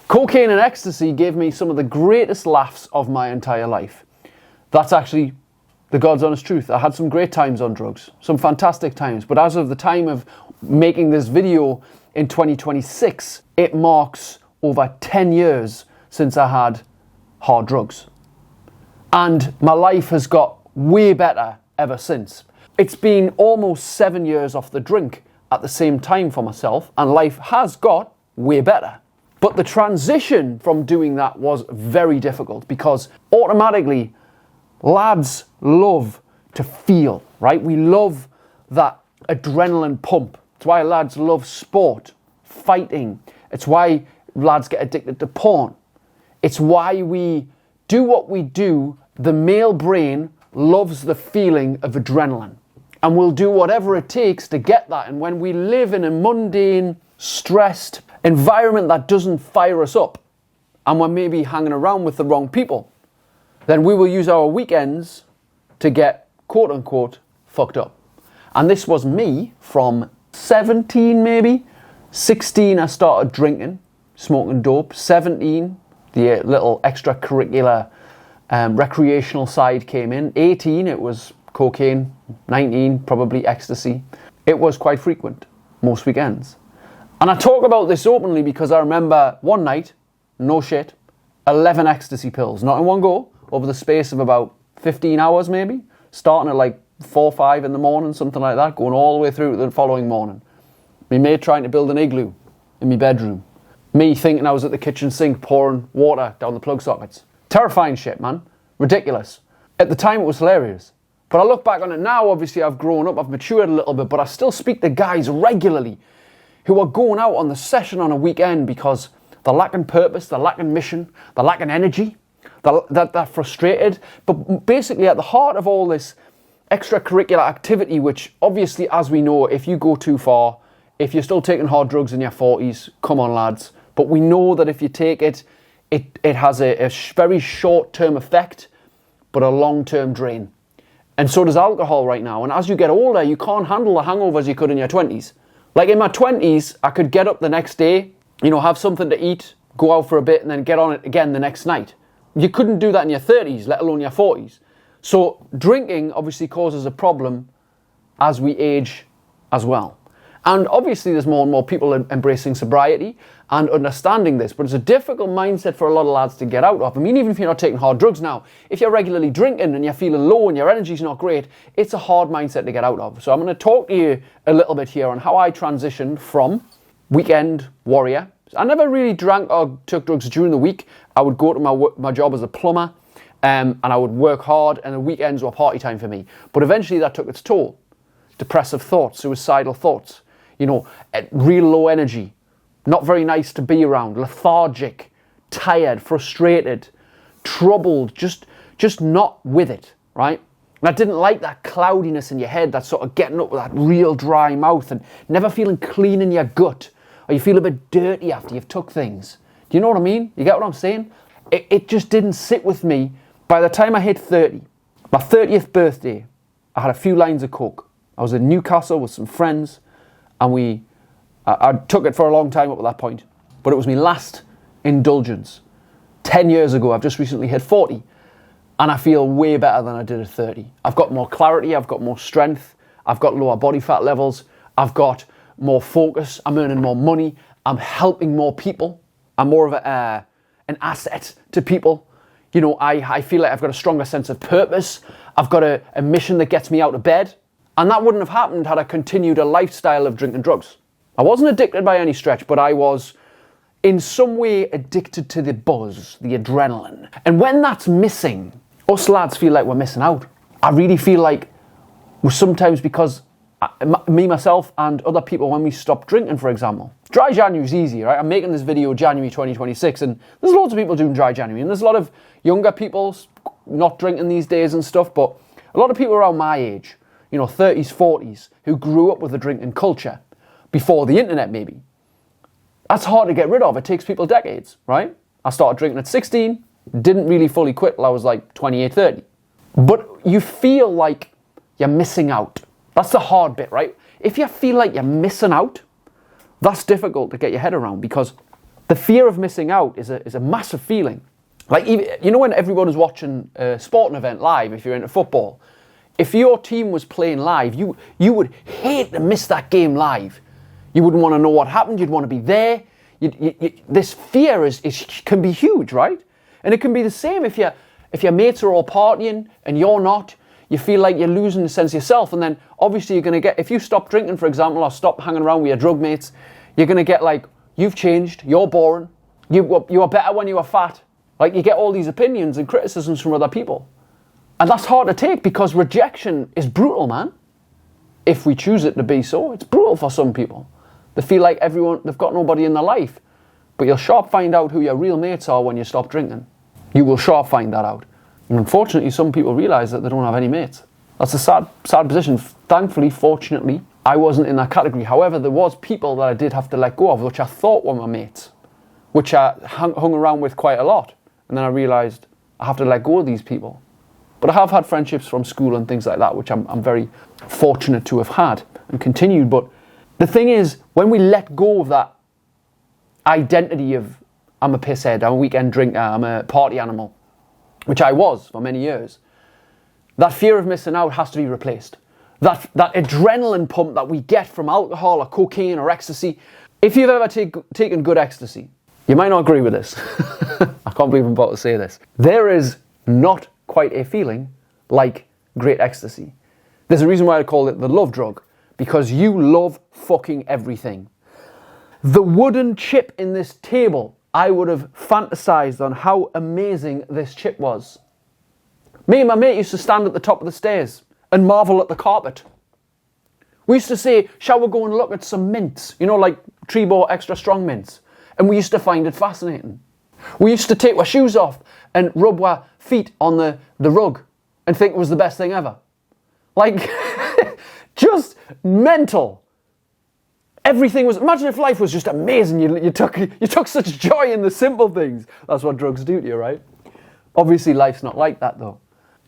Cocaine and ecstasy gave me some of the greatest laughs of my entire life. That's actually the God's honest truth. I had some great times on drugs, some fantastic times, but as of the time of making this video in 2026, it marks over 10 years since I had hard drugs. And my life has got way better ever since. It's been almost 7 years off the drink at the same time for myself, and life has got way better. But the transition from doing that was very difficult because automatically lads love to feel, right? We love that adrenaline pump. It's why lads love sport, fighting. It's why lads get addicted to porn. It's why we do what we do. The male brain loves the feeling of adrenaline and will do whatever it takes to get that. And when we live in a mundane, stressed environment that doesn't fire us up, and we're maybe hanging around with the wrong people, then we will use our weekends to get quote unquote fucked up. And this was me from 17 maybe. 16 I started drinking, smoking dope. 17 the little extracurricular recreational side came in. 18 it was cocaine. 19 probably ecstasy. It was quite frequent most weekends. And I talk about this openly because I remember one night, no shit, 11 ecstasy pills, not in one go, over the space of about 15 hours maybe, starting at like 4 or 5 in the morning, something like that, going all the way through to the following morning. Me mate trying to build an igloo in my bedroom. Me thinking I was at the kitchen sink pouring water down the plug sockets. Terrifying shit, man. Ridiculous. At the time it was hilarious. But I look back on it now, obviously I've grown up, I've matured a little bit, but I still speak to guys regularly who are going out on the session on a weekend because they're lacking purpose, they're lacking mission, they're lacking energy, they're frustrated. But basically at the heart of all this extracurricular activity, which obviously, as we know, if you go too far, if you're still taking hard drugs in your 40s, come on lads. But we know that if you take it, it has a very short-term effect, but a long-term drain. And so does alcohol right now. And as you get older, you can't handle the hangovers you could in your 20s. Like in my 20s, I could get up the next day, have something to eat, go out for a bit, and then get on it again the next night. You couldn't do that in your 30s, let alone your 40s. So drinking obviously causes a problem as we age as well. And obviously there's more and more people embracing sobriety and understanding this, but it's a difficult mindset for a lot of lads to get out of. I mean, even if you're not taking hard drugs now, if you're regularly drinking and you're feeling low and your energy's not great, it's a hard mindset to get out of. So I'm going to talk to you a little bit here on how I transitioned from weekend warrior. I never really drank or took drugs during the week. I would go to my job as a plumber and I would work hard, and the weekends were party time for me. But eventually that took its toll. Depressive thoughts, suicidal thoughts, real low energy, not very nice to be around, lethargic, tired, frustrated, troubled, just not with it, right? And I didn't like that cloudiness in your head, that sort of getting up with that real dry mouth and never feeling clean in your gut, or you feel a bit dirty after you've took things. Do you know what I mean? You get what I'm saying? It just didn't sit with me. By the time I hit 30, my 30th birthday, I had a few lines of coke. I was in Newcastle with some friends, and I took it for a long time up at that point, but it was my last indulgence. 10 years ago, I've just recently hit 40, and I feel way better than I did at 30. I've got more clarity, I've got more strength, I've got lower body fat levels, I've got more focus, I'm earning more money, I'm helping more people, I'm more of an asset to people. I feel like I've got a stronger sense of purpose, I've got a mission that gets me out of bed, and that wouldn't have happened had I continued a lifestyle of drinking drugs. I wasn't addicted by any stretch, but I was in some way addicted to the buzz, the adrenaline. And when that's missing, us lads feel like we're missing out. I really feel like we're sometimes, because me, myself, and other people, when we stop drinking, for example. Dry January is easy, right? I'm making this video January 2026, and there's loads of people doing dry January, and there's a lot of younger people not drinking these days and stuff, but a lot of people around my age, 30s, 40s, who grew up with a drinking culture before the internet maybe. That's hard to get rid of. It takes people decades, right? I started drinking at 16, didn't really fully quit till I was like 28, 30. But you feel like you're missing out. That's the hard bit, right? If you feel like you're missing out, that's difficult to get your head around, because The fear of missing out is a massive feeling. Like, even, you know, when everyone is watching a sporting event live, if you're into football, if your team was playing live, you would hate to miss that game live. You wouldn't want to know what happened. You'd want to be there. This fear can be huge, right? And it can be the same if your mates are all partying and you're not. You feel like you're losing the sense of yourself. And then obviously you're going to get, if you stop drinking, for example, or stop hanging around with your drug mates, you're going to get like, you've changed, you're boring, you were better when you were fat. Like, you get all these opinions and criticisms from other people. And that's hard to take because rejection is brutal, man. If we choose it to be so, it's brutal for some people. They feel like they've got nobody in their life. But you'll sharp find out who your real mates are when you stop drinking. You will sharp find that out. And unfortunately, some people realise that they don't have any mates. That's a sad position. Thankfully, fortunately, I wasn't in that category. However, there was people that I did have to let go of, which I thought were my mates, which I hung around with quite a lot. And then I realised I have to let go of these people. But I have had friendships from school and things like that, which I'm very fortunate to have had and continued. But the thing is, when we let go of that identity of, I'm a pisshead, I'm a weekend drinker, I'm a party animal, which I was for many years, that fear of missing out has to be replaced. That adrenaline pump that we get from alcohol or cocaine or ecstasy. If you've ever taken good ecstasy, you might not agree with this. I can't believe I'm about to say this. There is not quite a feeling like great ecstasy. There's a reason why I call it the love drug, because you love fucking everything. The wooden chip in this table, I would have fantasized on how amazing this chip was. Me and my mate used to stand at the top of the stairs and marvel at the carpet. We used to say, shall we go and look at some mints? You know, like Trebor extra strong mints. And we used to find it fascinating. We used to take our shoes off and rub our feet on the rug and think it was the best thing ever. Like, just mental. Everything was, imagine if life was just amazing. You took such joy in the simple things. That's what drugs do to you, right? Obviously, life's not like that, though.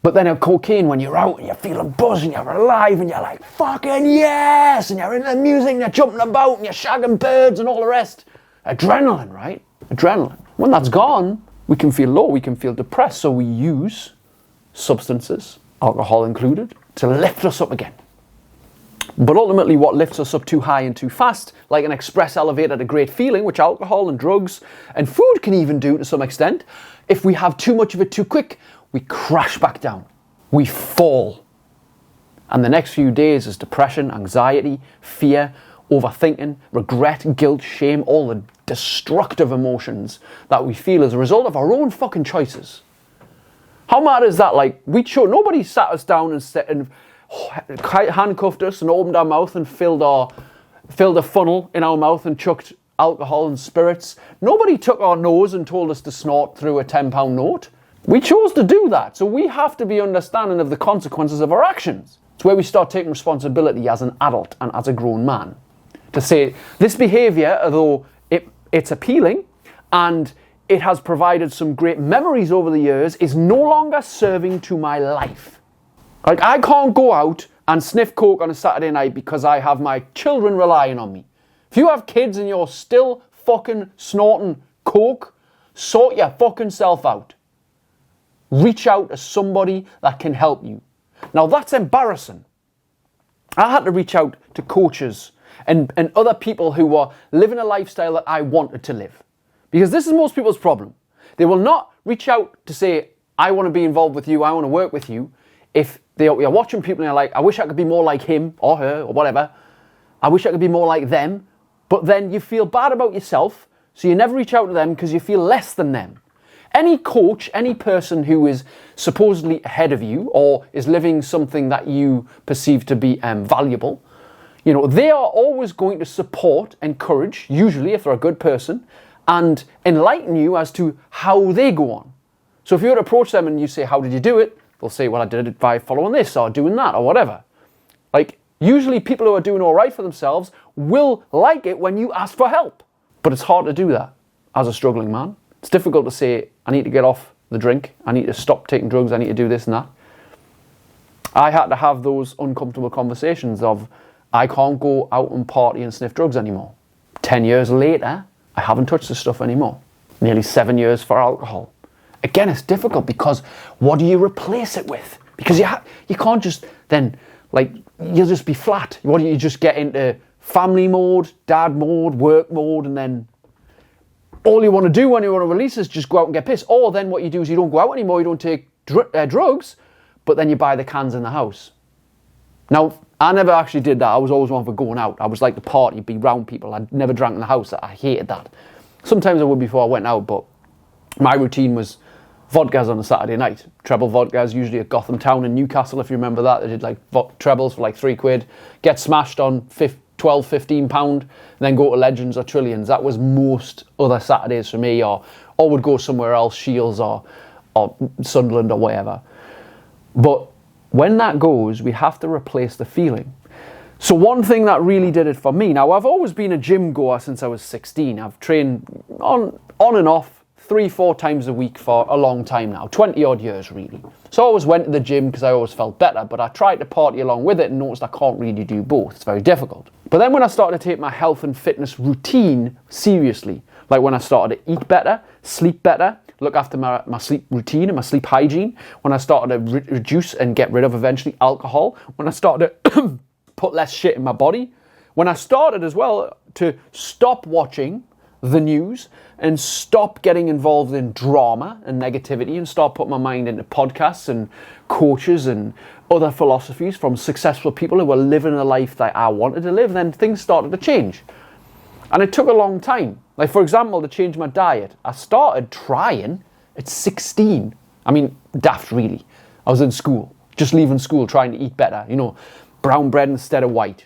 But then at cocaine, when you're out and you're feeling buzzed and you're alive and you're like, fucking yes! And you're in the music and you're jumping about and you're shagging birds and all the rest. Adrenaline, right? Adrenaline. When that's gone, we can feel low, we can feel depressed, so we use substances, alcohol included, to lift us up again. But ultimately, what lifts us up too high and too fast, like an express elevator to great feeling, which alcohol and drugs and food can even do to some extent, if we have too much of it too quick, we crash back down. We fall. And the next few days is depression, anxiety, fear, overthinking, regret, guilt, shame, all the destructive emotions that we feel as a result of our own fucking choices. How mad is that? Like, nobody sat us down and handcuffed us and opened our mouth and filled a funnel in our mouth and chucked alcohol and spirits. Nobody took our nose and told us to snort through a £10 note. We chose to do that, so we have to be understanding of the consequences of our actions. It's where we start taking responsibility as an adult and as a grown man. To say, this behaviour, although it's appealing and it has provided some great memories over the years, is no longer serving to my life. Like, I can't go out and sniff coke on a Saturday night because I have my children relying on me. If you have kids and you're still fucking snorting coke, sort your fucking self out. Reach out to somebody that can help you. Now, that's embarrassing. I had to reach out to coaches and other people who were living a lifestyle that I wanted to live. Because this is most people's problem. They will not reach out to say, I want to be involved with you, I want to work with you, if you're watching people and you're like, I wish I could be more like him or her or whatever. I wish I could be more like them. But then you feel bad about yourself, so you never reach out to them because you feel less than them. Any coach, any person who is supposedly ahead of you or is living something that you perceive to be valuable, you know, they are always going to support, encourage, usually if they're a good person, and enlighten you as to how they go on. So if you were to approach them and you say, how did you do it? They'll say, well, I did it by following this or doing that or whatever. Like, usually people who are doing all right for themselves will like it when you ask for help. But it's hard to do that as a struggling man. It's difficult to say, I need to get off the drink, I need to stop taking drugs, I need to do this and that. I had to have those uncomfortable conversations of, I can't go out and party and sniff drugs anymore. 10 years later, I haven't touched this stuff anymore. Nearly 7 years for alcohol. Again, it's difficult because what do you replace it with? Because you can't just then, like, you'll just be flat. What do you just get into family mode, dad mode, work mode, and then all you want to do when you want to release is just go out and get pissed. Or then what you do is you don't go out anymore, you don't take drugs, but then you buy the cans in the house. Now, I never actually did that. I was always one for going out. I was like the party, be round people. I never drank in the house. I hated that. Sometimes I would before I went out, but my routine was vodkas on a Saturday night. Treble vodkas, usually at Gotham Town in Newcastle, if you remember that. They did like trebles for like £3. Get smashed on £12, £15, and then go to Legends or Trillions. That was most other Saturdays for me, or would go somewhere else, Shields or Sunderland or whatever. But when that goes, we have to replace the feeling. So one thing that really did it for me, now I've always been a gym goer since I was 16. I've trained on and off 3-4 times a week for a long time now, 20 odd years really. So I always went to the gym because I always felt better, but I tried to party along with it and noticed I can't really do both. It's very difficult. But then when I started to take my health and fitness routine seriously, like when I started to eat better, sleep better, look after my sleep routine and my sleep hygiene, when I started to reduce and get rid of eventually alcohol, when I started to put less shit in my body, when I started as well to stop watching the news and stop getting involved in drama and negativity and start putting my mind into podcasts and coaches and other philosophies from successful people who were living a life that I wanted to live, then things started to change. And it took a long time. Like, for example, to change my diet, I started trying at 16. I mean, daft really. I was in school, just leaving school, trying to eat better, brown bread instead of white.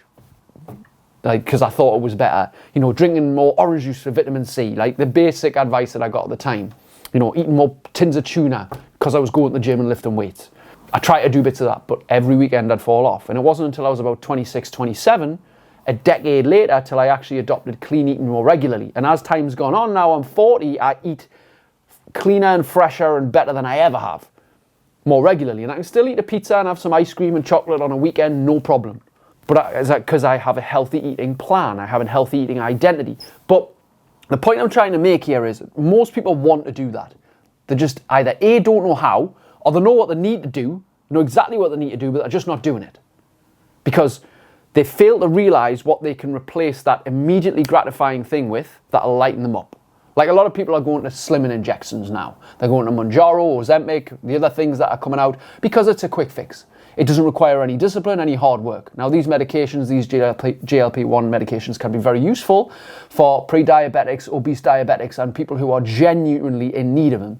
Like, because I thought it was better. Drinking more orange juice for vitamin C, like the basic advice that I got at the time. Eating more tins of tuna because I was going to the gym and lifting weights. I tried to do bits of that, but every weekend I'd fall off. And it wasn't until I was about 26, 27, a decade later, till I actually adopted clean eating more regularly. And as time's gone on, now I'm 40, I eat cleaner and fresher and better than I ever have, more regularly. And I can still eat a pizza and have some ice cream and chocolate on a weekend, no problem. But is that because I have a healthy eating plan? I have a healthy eating identity. But the point I'm trying to make here is most people want to do that. They just either A, don't know how, or they know what they need to do, know exactly what they need to do, but they're just not doing it. Because they fail to realize what they can replace that immediately gratifying thing with that'll lighten them up. Like a lot of people are going to slimming injections now. They're going to Mounjaro, Ozempic, the other things that are coming out because it's a quick fix. It doesn't require any discipline, any hard work. Now these medications, these GLP-1 medications can be very useful for pre-diabetics, obese diabetics, and people who are genuinely in need of them.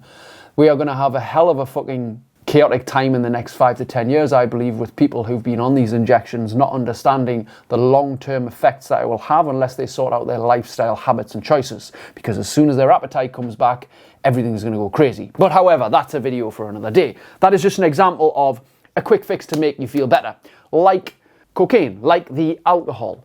We are going to have a hell of a fucking chaotic time in the next 5 to 10 years, I believe, with people who've been on these injections not understanding the long-term effects that it will have unless they sort out their lifestyle habits and choices. Because as soon as their appetite comes back, everything's going to go crazy. But however, that's a video for another day. That is just an example of a quick fix to make you feel better. Like cocaine, like the alcohol,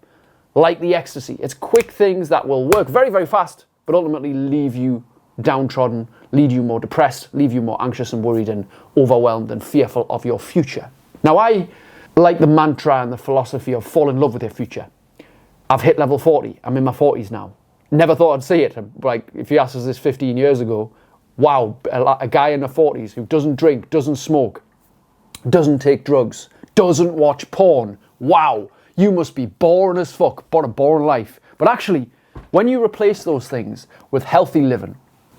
like the ecstasy. It's quick things that will work very, very fast, but ultimately leave you downtrodden, leave you more depressed, leave you more anxious and worried and overwhelmed and fearful of your future. Now, I like the mantra and the philosophy of fall in love with your future. I've hit level 40. I'm in my 40s now. Never thought I'd see it. Like, if you asked us this 15 years ago, wow, a guy in the 40s who doesn't drink, doesn't smoke, doesn't take drugs, doesn't watch porn. Wow, you must be boring as fuck. What a boring life. But actually, when you replace those things with healthy living,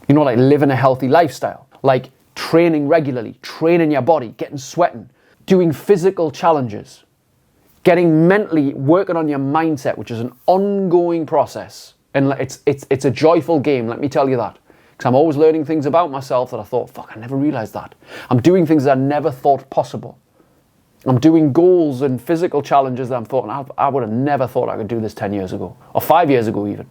like living a healthy lifestyle, like training regularly, training your body, getting sweating, doing physical challenges, getting mentally, working on your mindset, which is an ongoing process. And it's a joyful game, let me tell you that. Because I'm always learning things about myself that I thought, fuck, I never realized that. I'm doing things that I never thought possible. I'm doing goals and physical challenges that I'm thought, I would have never thought I could do this 10 years ago, or 5 years ago even.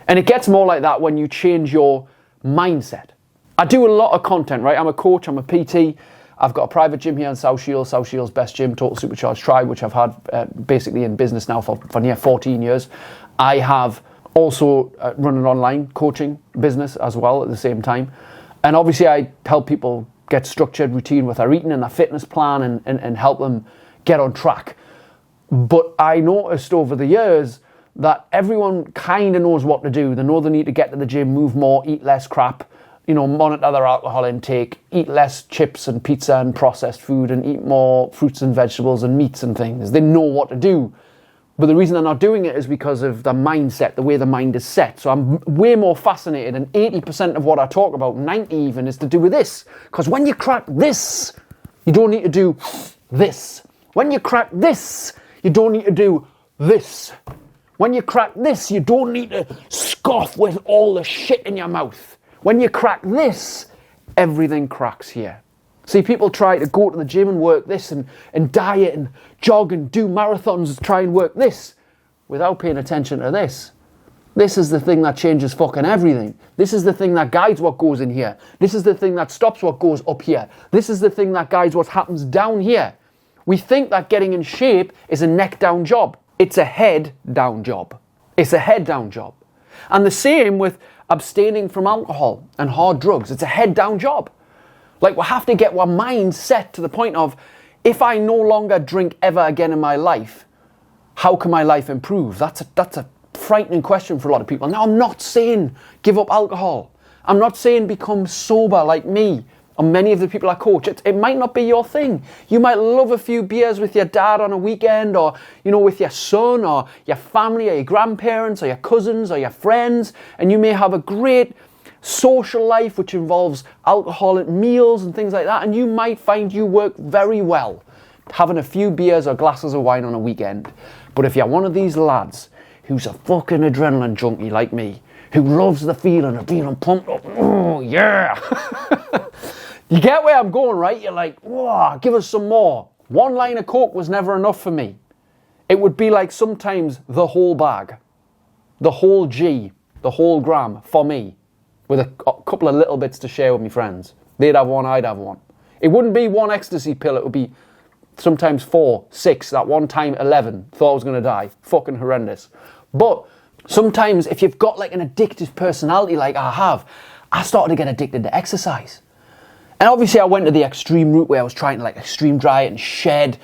And it gets more like that when you change your mindset. I do a lot of content, right? I'm a coach, I'm a PT. I've got a private gym here in South Shields Best Gym, Total Supercharged Tribe, which I've had basically in business now for near 14 years. I have also run an online coaching business as well at the same time. And obviously I help people get structured routine with their eating and their fitness plan and help them get on track. But I noticed over the years that everyone kind of knows what to do. They know they need to get to the gym, move more, eat less crap, monitor their alcohol intake, eat less chips and pizza and processed food, and eat more fruits and vegetables and meats and things. They know what to do. But the reason they're not doing it is because of the mindset, the way the mind is set. So I'm way more fascinated, and 80% of what I talk about, 90 even, is to do with this. Because when you crack this, you don't need to do this. When you crack this, you don't need to do this. When you crack this, you don't need to scoff with all the shit in your mouth. When you crack this, everything cracks here. See, people try to go to the gym and work this and diet and jog and do marathons to try and work this without paying attention to this. This is the thing that changes fucking everything. This is the thing that guides what goes in here. This is the thing that stops what goes up here. This is the thing that guides what happens down here. We think that getting in shape is a neck down job. It's a head down job. It's a head down job. And the same with abstaining from alcohol and hard drugs. It's a head down job. Like, we have to get our mind set to the point of, if I no longer drink ever again in my life, how can my life improve? That's a frightening question for a lot of people. Now, I'm not saying give up alcohol. I'm not saying become sober like me or many of the people I coach. It might not be your thing. You might love a few beers with your dad on a weekend, or, with your son or your family or your grandparents or your cousins or your friends, and you may have a great social life which involves alcohol at meals and things like that, and you might find you work very well having a few beers or glasses of wine on a weekend. But if you're one of these lads who's a fucking adrenaline junkie like me, who loves the feeling of being pumped up, oh yeah, you get where I'm going, right? You're like, whoa, give us some more. One line of Coke was never enough for me. It would be like sometimes the whole bag, the whole G, the whole gram for me, with a couple of little bits to share with my friends. They'd have one, I'd have one. It wouldn't be one ecstasy pill, it would be sometimes 4, 6, that one time 11, thought I was gonna die. Fucking horrendous. But sometimes if you've got like an addictive personality like I have, I started to get addicted to exercise. And obviously I went to the extreme route where I was trying to like extreme diet and shred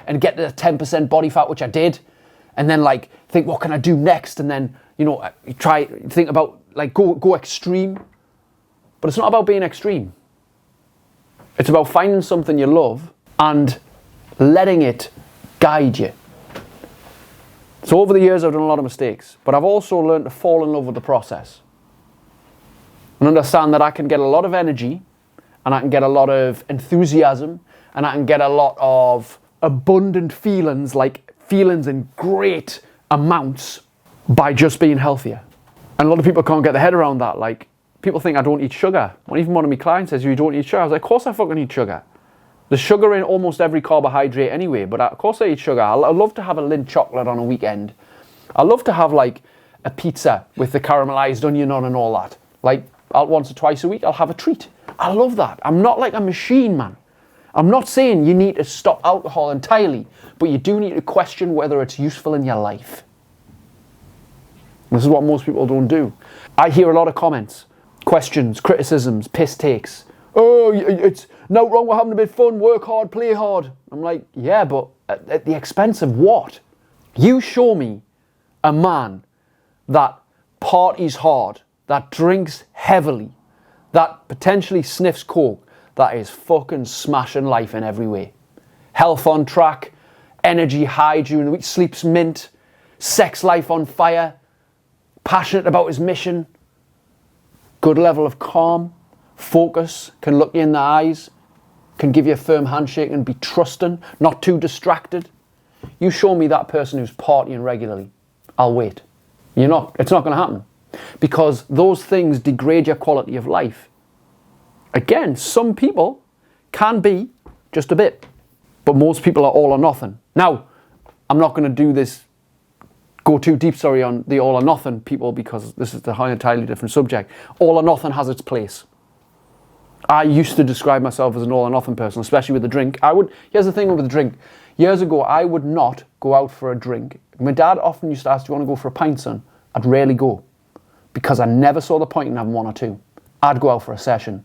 and get to 10% body fat, which I did. And then like think, what can I do next? And then, think about like go extreme. But it's not about being extreme. It's about finding something you love and letting it guide you. So over the years I've done a lot of mistakes, but I've also learned to fall in love with the process. And understand that I can get a lot of energy, and I can get a lot of enthusiasm, and I can get a lot of abundant feelings, like feelings in great amounts, by just being healthier. And a lot of people can't get their head around that. Like, people think I don't eat sugar. When even one of my clients says, you don't eat sugar, I was like, of course I fucking eat sugar. There's sugar in almost every carbohydrate anyway, but of course I eat sugar. I love to have a Lindt chocolate on a weekend. I love to have like a pizza with the caramelized onion on and all that. Like, once or twice a week, I'll have a treat. I love that. I'm not like a machine, man. I'm not saying you need to stop alcohol entirely, but you do need to question whether it's useful in your life. This is what most people don't do. I hear a lot of comments, questions, criticisms, piss takes. Oh, it's no wrong with having a bit of fun, work hard, play hard. I'm like, yeah, but at the expense of what? You show me a man that parties hard, that drinks heavily, that potentially sniffs coke, that is fucking smashing life in every way. Health on track, energy high during the week, sleeps mint, sex life on fire, passionate about his mission, good level of calm, focus, can look you in the eyes, can give you a firm handshake and be trusting, not too distracted. You show me that person who's partying regularly, I'll wait. It's not going to happen. Because those things degrade your quality of life. Again, some people can be just a bit, but most people are all or nothing. Now, I'm not going to go too deep, on the all or nothing people, because this is a entirely different subject. All or nothing has its place. I used to describe myself as an all or nothing person, especially with the drink. Here's the thing with the drink. Years ago, I would not go out for a drink. My dad often used to ask, do you want to go for a pint, son? I'd rarely go, because I never saw the point in having one or two. I'd go out for a session.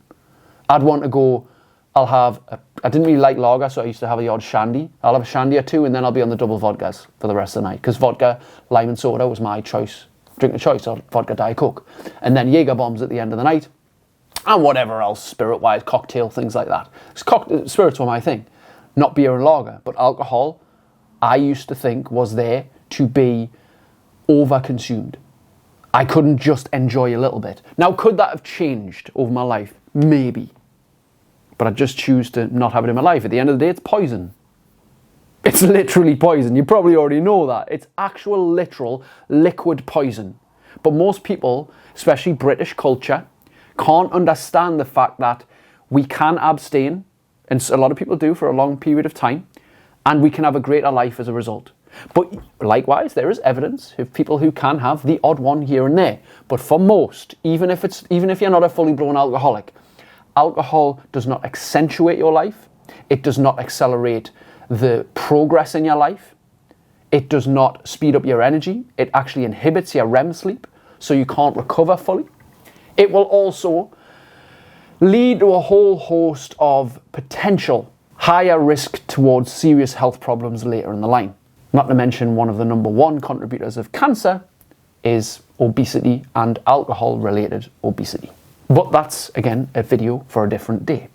I'd want to go, I'll have a I didn't really like lager, so I used to have the odd shandy. I'll have a shandy or two, and then I'll be on the double vodkas for the rest of the night, because vodka, lime and soda was my drink of choice, or vodka Diet Coke. And then Jaeger bombs at the end of the night, and whatever else, spirit-wise, cocktail, things like that. Spirits were my thing, not beer and lager, but alcohol, I used to think was there to be over-consumed. I couldn't just enjoy a little bit. Now, could that have changed over my life? Maybe. But I just choose to not have it in my life. At the end of the day, it's poison. It's literally poison. You probably already know that. It's actual, literal, liquid poison. But most people, especially British culture, can't understand the fact that we can abstain, and a lot of people do for a long period of time, and we can have a greater life as a result. But likewise, there is evidence of people who can have the odd one here and there. But for most, even if you're not a fully blown alcoholic, alcohol does not accentuate your life. It does not accelerate the progress in your life. It does not speed up your energy. It actually inhibits your REM sleep, so you can't recover fully. It will also lead to a whole host of potential higher risk towards serious health problems later in the line. Not to mention, one of the number one contributors of cancer is obesity and alcohol-related obesity. But that's, again, a video for a different day.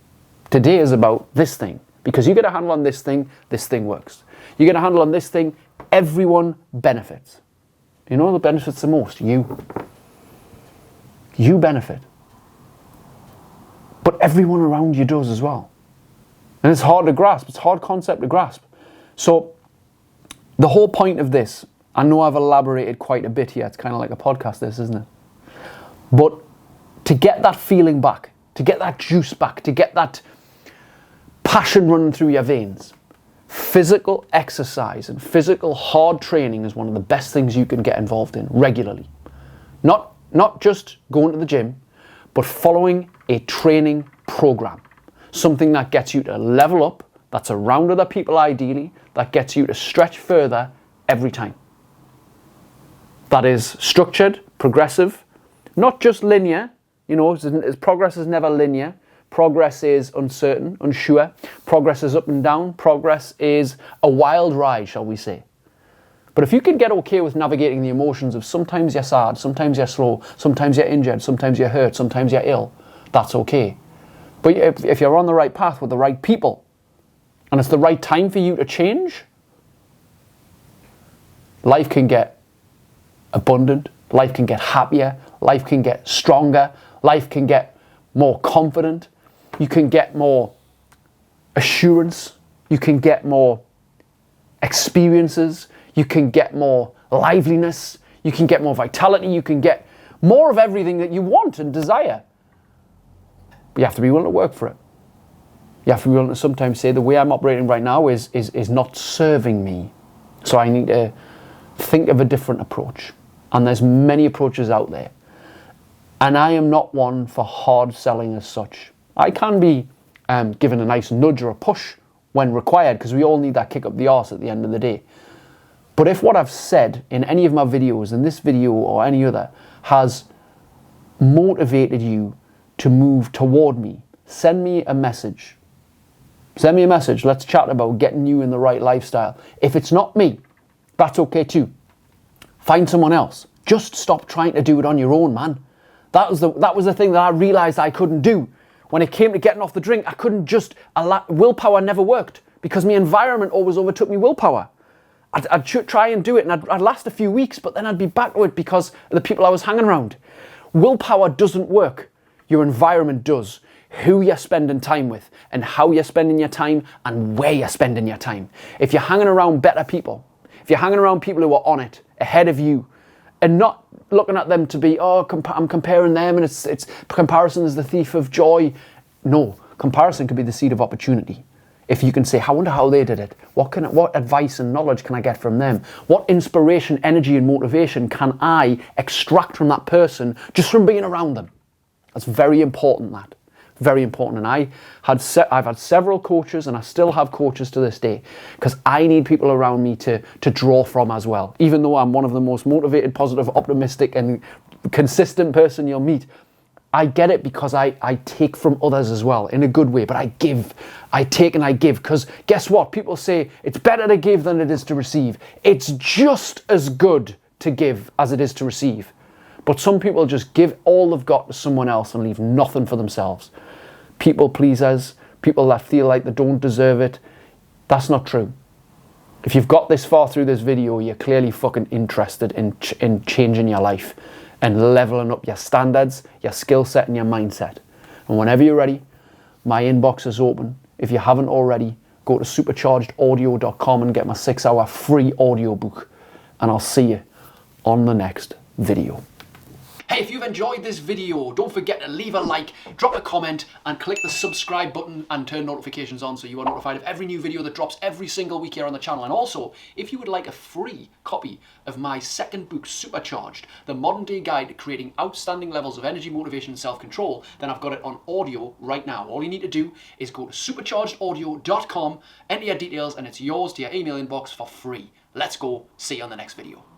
Today is about this thing. Because you get a handle on this thing works. You get a handle on this thing, everyone benefits. You know who benefits the most? You. You benefit. But everyone around you does as well. And it's hard to grasp. It's a hard concept to grasp. So, the whole point of this, I know I've elaborated quite a bit here. It's kind of like a podcast, this, isn't it? But to get that feeling back, to get that juice back, to get that passion running through your veins, physical exercise and physical hard training is one of the best things you can get involved in regularly. Not just going to the gym, but following a training program. Something that gets you to level up, that's around other people ideally, that gets you to stretch further every time. That is structured, progressive, not just linear. You know, progress is never linear. Progress is uncertain, unsure. Progress is up and down. Progress is a wild ride, shall we say. But if you can get okay with navigating the emotions of sometimes you're sad, sometimes you're slow, sometimes you're injured, sometimes you're hurt, sometimes you're ill, that's okay. But if you're on the right path with the right people, and it's the right time for you to change, life can get abundant, life can get happier, life can get stronger, life can get more confident, you can get more assurance, you can get more experiences, you can get more liveliness, you can get more vitality, you can get more of everything that you want and desire. But you have to be willing to work for it. You have to be willing to sometimes say the way I'm operating right now is not serving me. So I need to think of a different approach. And there's many approaches out there. And I am not one for hard selling as such. I can be given a nice nudge or a push when required, because we all need that kick up the arse at the end of the day. But if what I've said in any of my videos, in this video or any other, has motivated you to move toward me, send me a message. Send me a message. Let's chat about getting you in the right lifestyle. If it's not me, that's okay too. Find someone else. Just stop trying to do it on your own, man. That was the thing that I realized I couldn't do. When it came to getting off the drink, I couldn't just willpower never worked, because my environment always overtook me willpower. I'd try and do it, and I'd last a few weeks, but then I'd be back to it because of the people I was hanging around. Willpower doesn't work. Your environment does. Who you're spending time with, and how you're spending your time, and where you're spending your time. If you're hanging around better people, if you're hanging around people who are on it, ahead of you, and not looking at them to be, I'm comparing them, and it's comparison is the thief of joy. No, comparison can be the seed of opportunity. If you can say, I wonder how they did it. What advice and knowledge can I get from them? What inspiration, energy, and motivation can I extract from that person just from being around them? That's very important, that. Very important. And I've had several coaches, and I still have coaches to this day, because I need people around me to draw from as well. Even though I'm one of the most motivated, positive, optimistic, and consistent person you'll meet, I get it because I take from others as well in a good way, but I give, I take and I give, because guess what? People say it's better to give than it is to receive. It's just as good to give as it is to receive. But some people just give all they've got to someone else and leave nothing for themselves. People pleasers, people that feel like they don't deserve it. That's not true. If you've got this far through this video, you're clearly fucking interested in changing your life and leveling up your standards, your skill set and your mindset. And whenever you're ready, my inbox is open. If you haven't already, go to superchargedaudio.com and get my 6-hour free audiobook. And I'll see you on the next video. Hey, if you've enjoyed this video, don't forget to leave a like, drop a comment, and click the subscribe button and turn notifications on so you are notified of every new video that drops every single week here on the channel. And also, if you would like a free copy of my second book, Supercharged, the modern day guide to creating outstanding levels of energy, motivation, and self-control, then I've got it on audio right now. All you need to do is go to superchargedaudio.com, enter your details, and it's yours to your email inbox for free. Let's go. See you on the next video.